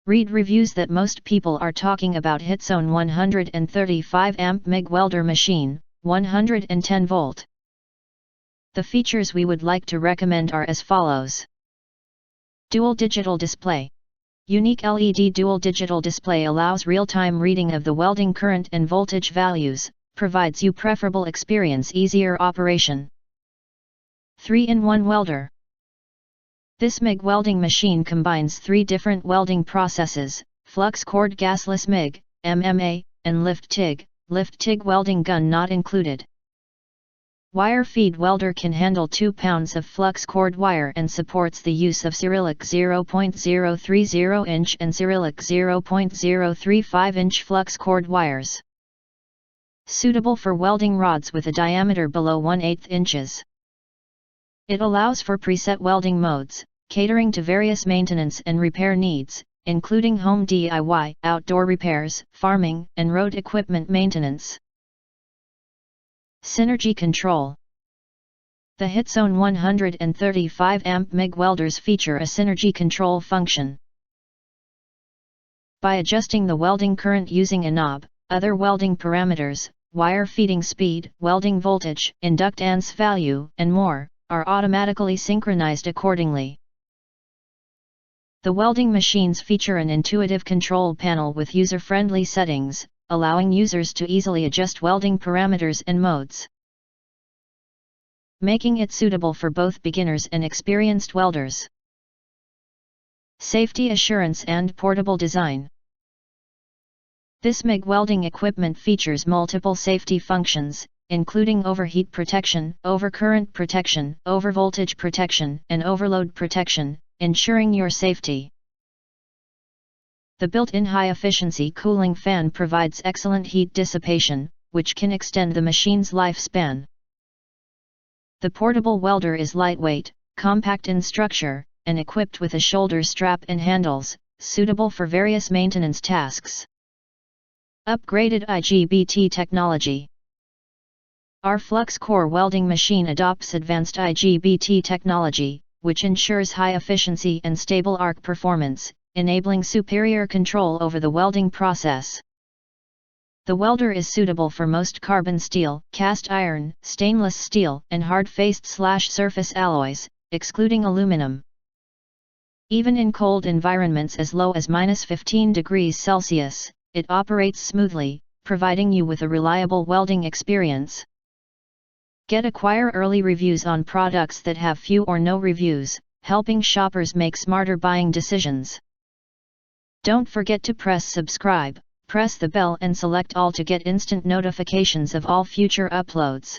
Read reviews that most people are talking about HIZONE 135A MIG Welder machine, 110 volt. The features we would like to recommend are as follows. Dual digital display. Unique LED dual digital display allows real-time reading of the welding current and voltage values, provides you preferable experience, easier operation. 3-in-1 welder. This MIG welding machine combines 3 different welding processes: flux cord gasless MIG, MMA, and lift TIG welding gun not included. Wire feed welder can handle 2 pounds of flux cord wire and supports the use of Cyrillic 0.030 inch and Cyrillic 0.035 inch flux cord wires. Suitable for welding rods with a diameter below 1/8 inches. It allows for preset welding modes, catering to various maintenance and repair needs, including home DIY, outdoor repairs, farming, and road equipment maintenance. Synergy control. The HIZONE 135A MIG welders feature a synergy control function. By adjusting the welding current using a knob, other welding parameters, wire feeding speed, welding voltage, inductance value, and more, are automatically synchronized accordingly. The welding machines feature an intuitive control panel with user-friendly settings, allowing users to easily adjust welding parameters and modes, making it suitable for both beginners and experienced welders. Safety assurance and portable design. This MIG welding equipment features multiple safety functions, including overheat protection, overcurrent protection, overvoltage protection, and overload protection, ensuring your safety. The built-in high-efficiency cooling fan provides excellent heat dissipation, which can extend the machine's lifespan. The portable welder is lightweight, compact in structure, and equipped with a shoulder strap and handles, suitable for various maintenance tasks. Upgraded IGBT technology. Our flux core welding machine adopts advanced IGBT technology, which ensures high efficiency and stable arc performance, enabling superior control over the welding process. The welder is suitable for most carbon steel, cast iron, stainless steel, and hard-faced surface alloys, excluding aluminum. Even in cold environments as low as -15 degrees Celsius, it operates smoothly, providing you with a reliable welding experience. Acquire early reviews on products that have few or no reviews, helping shoppers make smarter buying decisions. Don't forget to press subscribe, press the bell and select all to get instant notifications of all future uploads.